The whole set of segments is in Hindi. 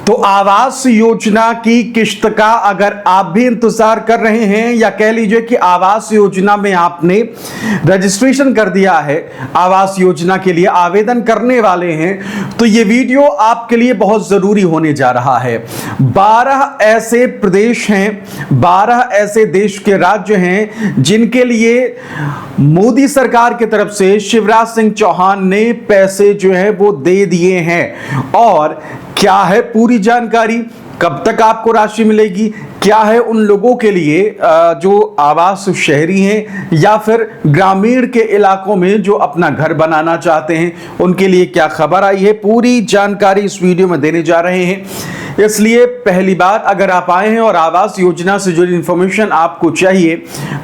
तो आवास योजना की किश्त का अगर आप भी इंतजार कर रहे हैं या कह लीजिए कि आवास योजना में आपने रजिस्ट्रेशन कर दिया है, आवास योजना के लिए आवेदन करने वाले हैं, तो ये वीडियो आपके लिए बहुत जरूरी होने जा रहा है। 12 ऐसे प्रदेश हैं, 12 ऐसे देश के राज्य हैं जिनके लिए मोदी सरकार की तरफ से शिवराज सिंह चौहान ने पैसे जो है वो दे दिए हैं। और क्या है पूरी जानकारी, कब तक आपको राशि मिलेगी, क्या है उन लोगों के लिए जो आवास शहरी हैं या फिर ग्रामीण के इलाकों में जो अपना घर बनाना चाहते हैं, उनके लिए क्या खबर आई है, पूरी जानकारी इस वीडियो में देने जा रहे हैं। इसलिए पहली बार अगर आप आए हैं और आवास योजना से जुड़ी इंफॉर्मेशन आपको चाहिए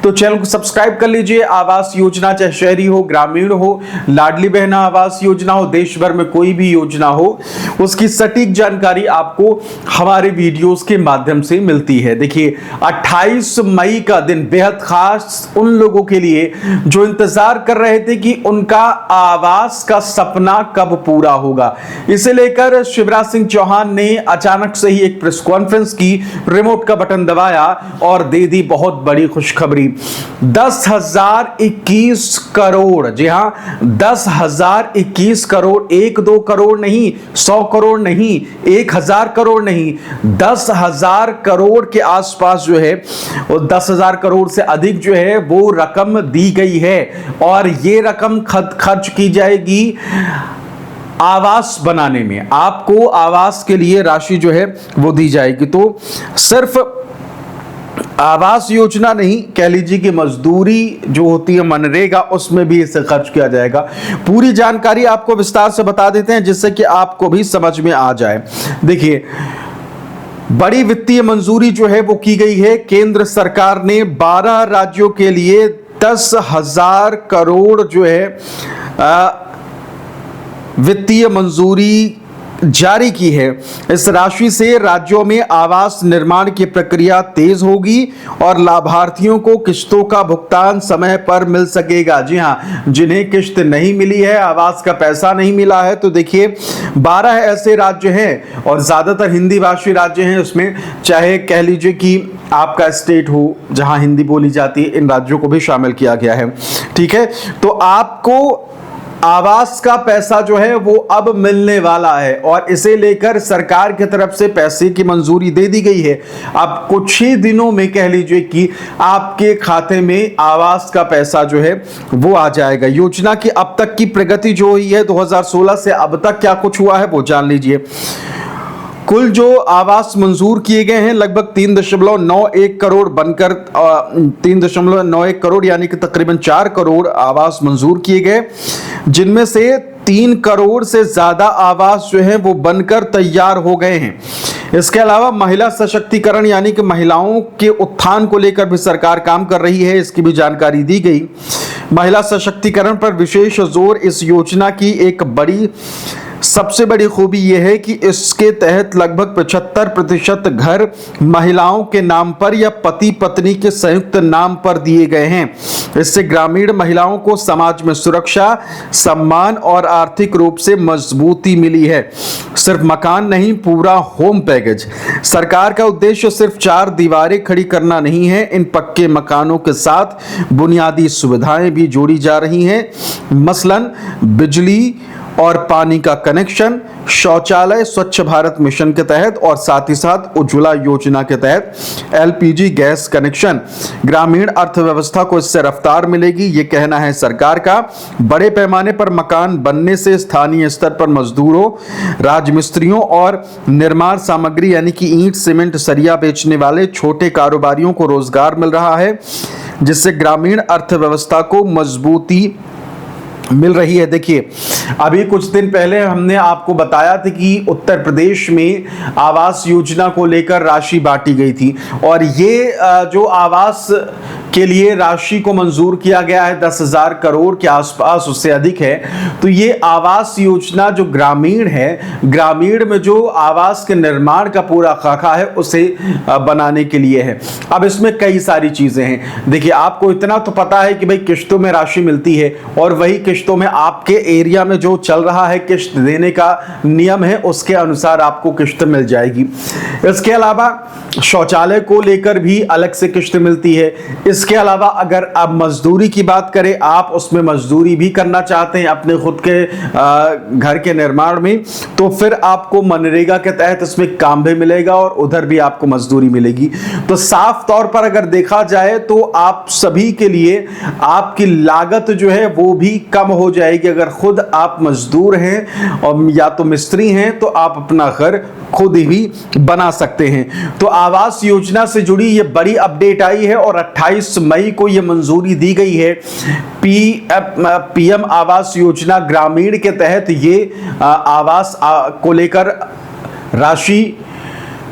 तो चैनल को सब्सक्राइब कर लीजिए। आवास योजना चाहे शहरी हो, ग्रामीण हो, लाडली बहना आवास योजना हो, देश भर में कोई भी योजना हो, उसकी सटीक जानकारी आपको हमारे वीडियोस के माध्यम से मिलती है। देखिए 28 मई का दिन बेहद खास उन लोगों के लिए जो इंतजार कर रहे थे कि उनका आवास का सपना कब पूरा होगा। इसे लेकर शिवराज सिंह चौहान ने अचानक से ही एक प्रेस कॉन्फ्रेंस की, रिमोट का बटन दबाया और दे दी बहुत बड़ी खुशखबरी। 10,021 करोड़, जी हां 10,021 करोड़, 1-2 करोड़ नहीं, 100 करोड़ नहीं, 1,000 करोड़ नहीं, 10,000 करोड़ के आसपास जो है वो 10,000 करोड़ से अधिक जो है वो रकम दी गई है। और ये रकम खर्च की जाएगी आवास बनाने में, आपको आवास के लिए राशि जो है वो दी जाएगी। तो सिर्फ आवास योजना नहीं, कह लीजिए कि मजदूरी जो होती है मनरेगा, उसमें भी इसे खर्च किया जाएगा। पूरी जानकारी आपको विस्तार से बता देते हैं जिससे कि आपको भी समझ में आ जाए। देखिए बड़ी वित्तीय मंजूरी जो है वो की गई है। केंद्र सरकार ने 12 राज्यों के लिए 10,000 करोड़ जो है वित्तीय मंजूरी जारी की है। इस राशि से राज्यों में आवास निर्माण की प्रक्रिया तेज होगी और लाभार्थियों को किश्तों का भुगतान समय पर मिल सकेगा। जी हां, जिन्हें किश्त नहीं मिली है, आवास का पैसा नहीं मिला है, तो देखिए 12 ऐसे राज्य हैं और ज्यादातर हिंदी भाषी राज्य हैं उसमें, चाहे कह लीजिए कि आपका स्टेट हो जहां हिंदी बोली जाती है, इन राज्यों को भी शामिल किया गया है। ठीक है, तो आपको आवास का पैसा जो है वो अब मिलने वाला है और इसे लेकर सरकार की तरफ से पैसे की मंजूरी दे दी गई है। अब कुछ ही दिनों में कह लीजिए कि आपके खाते में आवास का पैसा जो है वो आ जाएगा। योजना की अब तक की प्रगति जो हुई है 2016 से अब तक क्या कुछ हुआ है वो जान लीजिए। कुल जो आवास मंजूर किए गए हैं लगभग 3.91 करोड़ बनकर 3.91 करोड़ यानी कि तकरीबन 4 करोड़ आवास मंजूर किए गए, जिनमें से 3 करोड़ से ज्यादा आवास जो है वो बनकर तैयार हो गए हैं। इसके अलावा महिला सशक्तिकरण यानी कि महिलाओं के उत्थान को लेकर भी सरकार काम कर रही है, इसकी भी जानकारी दी गई। महिला सशक्तिकरण पर विशेष जोर इस योजना की एक सबसे बड़ी खूबी यह है कि इसके तहत लगभग 75% घर महिलाओं के नाम पर या पति पत्नी के संयुक्त नाम पर दिए गए हैं। इससे ग्रामीण महिलाओं को समाज में सुरक्षा, सम्मान और आर्थिक रूप से मजबूती मिली है। सिर्फ मकान नहीं, पूरा होम पैकेज। सरकार का उद्देश्य सिर्फ 4 दीवारें खड़ी करना नहीं है, इन पक्के मकानों के साथ बुनियादी सुविधाएं भी जोड़ी जा रही हैं, मसलन बिजली और पानी का कनेक्शन, शौचालय स्वच्छ भारत मिशन के तहत और साथ ही साथ उज्ज्वला योजना के तहत LPG गैस कनेक्शन। ग्रामीण अर्थव्यवस्था को इससे रफ्तार मिलेगी, ये कहना है सरकार का। बड़े पैमाने पर मकान बनने से स्थानीय स्तर पर मजदूरों, राजमिस्त्रियों और निर्माण सामग्री यानी कि ईंट, सीमेंट, सरिया बेचने वाले छोटे कारोबारियों को रोजगार मिल रहा है, जिससे ग्रामीण अर्थव्यवस्था को मजबूती मिल रही है। देखिए अभी कुछ दिन पहले हमने आपको बताया था कि उत्तर प्रदेश में आवास योजना को लेकर राशि बांटी गई थी और ये जो आवास के लिए राशि को मंजूर किया गया है 10,000 करोड़ के आसपास, उससे अधिक है। तो ये आवास योजना जो ग्रामीण है, ग्रामीण में जो आवास के निर्माण का पूरा खाका है उसे बनाने के लिए है। अब इसमें कई सारी चीजें हैं। देखिए, आपको इतना तो पता है कि भाई किश्तों में राशि मिलती है और वही किश्तों में आपके एरिया में जो चल रहा है किश्त देने का नियम है उसके अनुसार आपको किश्त मिल जाएगी। इसके अलावा शौचालय को लेकर भी अलग से किश्त मिलती है। इसके अलावा अगर आप मजदूरी की बात करें, आप उसमें मजदूरी भी करना चाहते हैं अपने खुद के घर के निर्माण में, तो फिर आपको मनरेगा के तहत इसमें काम भी मिलेगा और उधर भी आपको मजदूरी मिलेगी। तो साफ तौर पर अगर देखा जाए तो आप सभी के लिए आपकी लागत जो है वो भी कम हो जाएगी। अगर खुद आप मजदूर हैं और या तो मिस्त्री हैं तो आप अपना घर खुद ही बना सकते हैं। तो आवास योजना से जुड़ी ये बड़ी अपडेट आई है और 28 मई को ये मंजूरी दी गई है। पीएम आवास योजना ग्रामीण के तहत ये आवास को लेकर राशि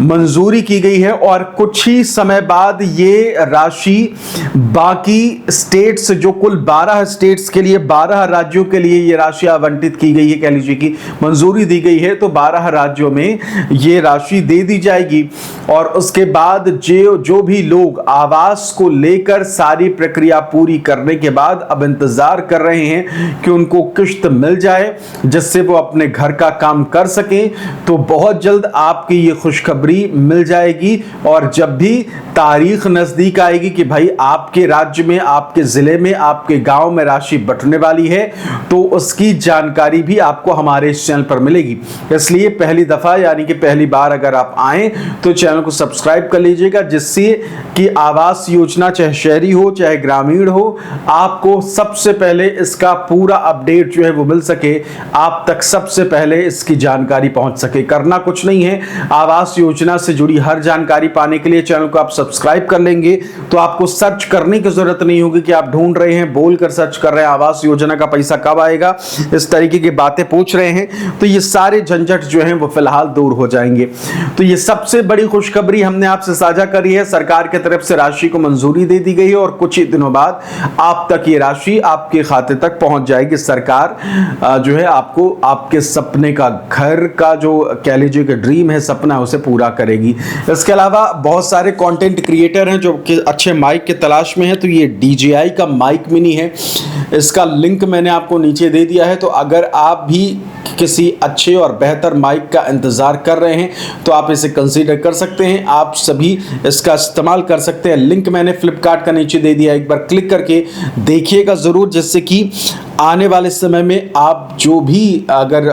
मंजूरी की गई है और कुछ ही समय बाद ये राशि बाकी स्टेट्स, जो कुल 12 स्टेट्स के लिए, 12 राज्यों के लिए ये राशि आवंटित की गई है, कह लीजिए कि मंजूरी दी गई है। तो 12 राज्यों में ये राशि दे दी जाएगी और उसके बाद जो भी लोग आवास को लेकर सारी प्रक्रिया पूरी करने के बाद अब इंतजार कर रहे हैं कि उनको किश्त मिल जाए जिससे वो अपने घर का काम कर सकें, तो बहुत जल्द आपकी ये खुशखबरी मिल जाएगी। और जब भी तारीख नजदीक आएगी कि भाई आपके राज्य में, आपके जिले में, आपके गांव में राशि बंटने वाली है, तो उसकी जानकारी भी आपको हमारे इस चैनल पर मिलेगी। इसलिए पहली दफा यानी कि पहली बार अगर आप आए तो चैनल को सब्सक्राइब कर लीजिएगा, जिससे कि आवास योजना चाहे शहरी हो चाहे ग्रामीण हो, आपको सबसे पहले इसका पूरा अपडेट जो है वो मिल सके, आप तक सबसे पहले इसकी जानकारी पहुंच सके। करना कुछ नहीं है, आवास योजना से जुड़ी हर जानकारी पाने के लिए चैनल को आप सब्सक्राइब कर लेंगे तो आपको सर्च करने की जरूरत नहीं होगी कि आप ढूंढ रहे हैं, बोलकर सर्च कर रहे हैं आवास योजना का पैसा कब आएगा, इस तरीके की बातें पूछ रहे हैं। तो ये सारे झंझट जो हैं वो फिलहाल दूर हो जाएंगे। तो ये सबसे बड़ी खुशखबरी हमने आपसे साझा करी है। सरकार की तरफ से राशि को मंजूरी दे दी गई है और कुछ ही दिनों बाद आप तक ये राशि आपके खाते तक पहुंच जाएगी। सरकार जो है आपको आपके सपने का घर का जो कह लीजिए कि ड्रीम है, सपना, उसे पूरा करेगी। इसके अलावा बहुत सारे कंटेंट क्रिएटर हैं जो कि अच्छे माइक के तलाश में है। तो ये DJI का माइक मिनी है, इसका लिंक मैंने आपको नीचे दे दिया है। तो अगर आप भी किसी अच्छे और बेहतर माइक का इंतजार कर रहे हैं तो आप इसे कंसीडर कर सकते हैं, आप सभी इसका इस्तेमाल कर सकते हैं। लिंक मैंने फ्लिपकार्ट का नीचे दे दिया, एक बार क्लिक करके देखिएगा ज़रूर, जिससे कि आने वाले समय में आप जो भी अगर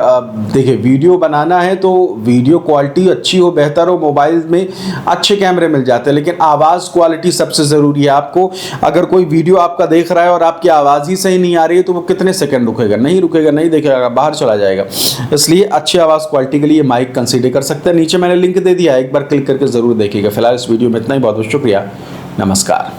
देखिए वीडियो बनाना है तो वीडियो क्वालिटी अच्छी हो, बेहतर हो, मोबाइल में अच्छे कैमरे मिल जाते हैं, लेकिन आवाज़ क्वालिटी सबसे ज़रूरी है। आपको अगर कोई वीडियो आपका देख रहा है और आपकी आवाज़ ही सही नहीं आ रही है तो वो कितने सेकंड रुकेगा, नहीं रुकेगा, नहीं देखेगा, बाहर चला जाएगा। इसलिए अच्छी आवाज़ क्वालिटी के लिए माइक कंसीडर कर सकते हैं। नीचे मैंने लिंक दे दिया है, एक बार क्लिक करके ज़रूर देखिएगा। फिलहाल इस वीडियो में इतना ही, बहुत बहुत शुक्रिया, नमस्कार।